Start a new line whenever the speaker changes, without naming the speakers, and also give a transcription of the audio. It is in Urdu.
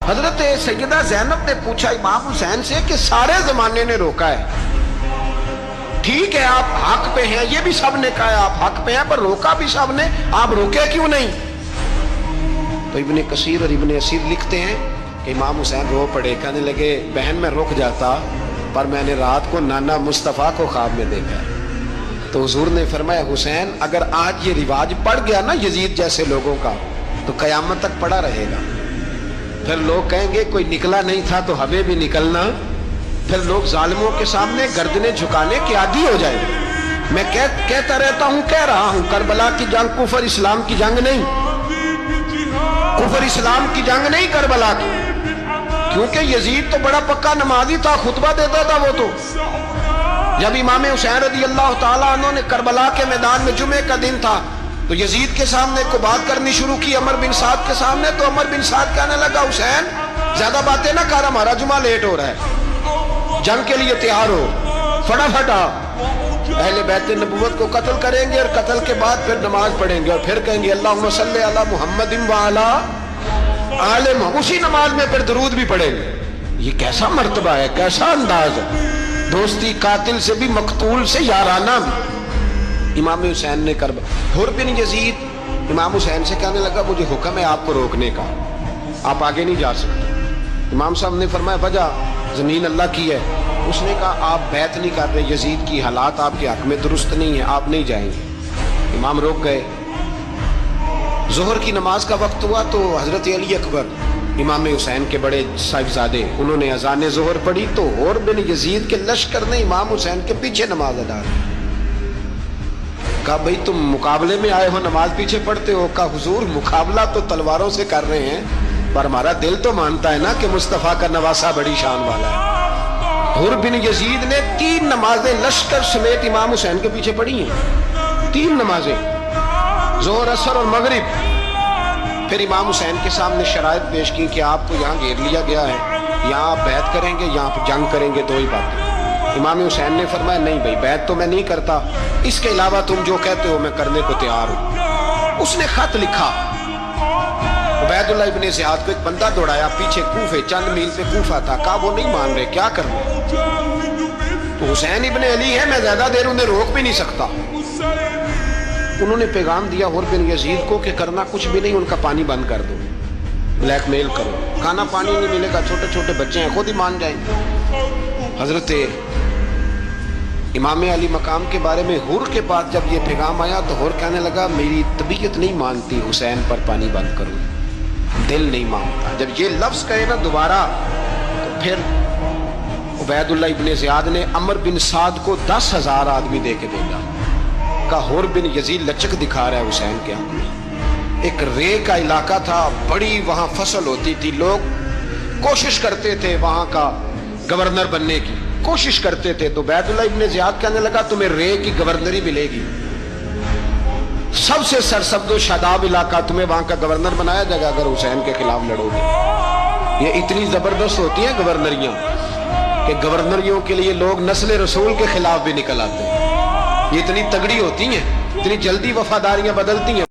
حضرت سیدہ زینب نے پوچھا امام حسین سے کہ سارے زمانے نے روکا ہے، ٹھیک ہے آپ حق پہ ہیں، یہ بھی سب نے کہا ہے آپ حق پہ ہیں، پر روکا بھی سب نے، آپ روکے کیوں نہیں؟ تو ابن کثیر اور ابن اسیر لکھتے ہیں کہ امام حسین رو پڑے، کہنے لگے بہن میں رک جاتا، پر میں نے رات کو نانا مصطفیٰ کو خواب میں دیکھا ہے۔ تو حضور نے فرمایا حسین اگر آج یہ رواج پڑ گیا نا یزید جیسے لوگوں کا تو قیامت تک پڑا رہے گا، پھر لوگ کہیں گے کوئی نکلا نہیں تھا تو ہمیں بھی نکلنا، پھر لوگ ظالموں کے سامنے گردنیں جھکانے کے عادی ہو جائیں گے۔ میں کہتا رہتا ہوں، کہہ رہا ہوں، کربلا کی جنگ کفر اسلام کی جنگ نہیں، کفر اسلام کی جنگ نہیں کربلا کی، کیونکہ یزید تو بڑا پکا نمازی تھا، خطبہ دیتا تھا وہ تو۔ جب امام حسین رضی اللہ تعالیٰ عنہ نے کربلا کے میدان میں جمعے کا دن تھا تو یزید کے سامنے کو بات کرنی شروع کی عمر بن سعد کے سامنے، تو عمر بن سعد کہنے لگا حسین زیادہ باتیں نہ کر، ہمارا جمعہ لیٹ ہو رہا ہے، جنگ کے لیے تیار ہو، فٹافٹ آ، اہل بیت نبوت کو قتل کریں گے اور قتل کے بعد پھر نماز پڑھیں گے اور پھر کہیں گے اللہم صلی علی محمد وعلی آل محمد، اسی نماز میں پھر درود بھی پڑھیں گے۔ یہ کیسا مرتبہ ہے، کیسا انداز ہے، دوستی قاتل سے بھی مقتول سے یارانہ بھی۔ امام حسین نے حر بن یزید امام حسین سے کہنے لگا مجھے حکم ہے آپ کو روکنے کا، آپ آگے نہیں جا سکتے۔ امام صاحب نے فرمایا وجہ زمین اللہ کی ہے، اس نے کہا آپ بیعت نہیں کر رہے، یزید کی حالات آپ کے حق میں درست نہیں ہے، آپ نہیں جائیں گے۔ امام روک گئے۔ ظہر کی نماز کا وقت ہوا تو حضرت علی اکبر امام حسین کے بڑے صاحبزادے انہوں نے اذان ظہر پڑھی تو حر بن یزید کے لشکر نے امام حسین کے پیچھے نماز ادا کی۔ کہا بھئی تم مقابلے میں آئے ہو نماز پیچھے پڑھتے ہو؟ کہا حضور مقابلہ تو تلواروں سے کر رہے ہیں پر ہمارا دل تو مانتا ہے نا کہ مصطفیٰ کا نواسہ بڑی شان والا ہے۔ حر بن یزید نے 3 نمازیں لشکر سمیت امام حسین کے پیچھے پڑھی ہیں، 3 نمازیں، ظہر اثر اور مغرب۔ پھر امام حسین کے سامنے شرائط پیش کی کہ آپ کو یہاں گھیر لیا گیا ہے، یہاں آپ بیعت کریں گے، یہاں پہ جنگ کریں گے، 2 ہی باتیں۔ امام حسین نے فرمایا نہیں بھائی بیعت تو میں نہیں کرتا، اس کے علاوہ تم جو کہتے ہو میں کرنے کو تیار ہوں۔ اس نے خط لکھا، عبید اللہ ابن زیاد کو ایک بندہ دوڑایا پیچھے کوفے، چند میل پہ کوفہ تھا، کہا وہ نہیں مان رہے، کیا کرنا؟ تو حسین ابن علی ہے، میں زیادہ دیر انہیں روک بھی نہیں سکتا۔ انہوں نے پیغام دیا حر بن یزید کو کہ کرنا کچھ بھی نہیں، ان کا پانی بند کر دو، بلیک میل کرو، کھانا پانی نہیں ملے گا، چھوٹے چھوٹے بچے ہیں خود ہی مان جائیں گے۔ حضرت امام علی مقام کے بارے میں حر کے پاس جب یہ پیغام آیا تو حر کہنے لگا میری طبیعت نہیں مانتی حسین پر پانی بند کرو، دل نہیں مانتا۔ جب یہ لفظ کہے نا دوبارہ تو پھر عبید اللہ ابن زیاد نے عمر بن سعد کو 10,000 آدمی دے کے بھیجا، کہا حر بن یزید لچک دکھا رہا ہے حسین کے حق میں۔ ایک رے کا علاقہ تھا، بڑی وہاں فصل ہوتی تھی، لوگ کوشش کرتے تھے وہاں کا گورنر بننے کی، کوشش کرتے تھے۔ تو عبید اللہ ابن زیاد کہنے لگا تمہیں رے کی گورنری ملے گی، سب سے سرسبز و شاداب علاقہ، تمہیں وہاں کا گورنر بنایا جائے گا اگر حسین کے خلاف لڑو گے۔ یہ اتنی زبردست ہوتی ہیں گورنریاں کہ گورنریوں کے لیے لوگ نسل رسول کے خلاف بھی نکل آتے ہیں، یہ اتنی تگڑی ہوتی ہیں، اتنی جلدی وفاداریاں بدلتی ہیں۔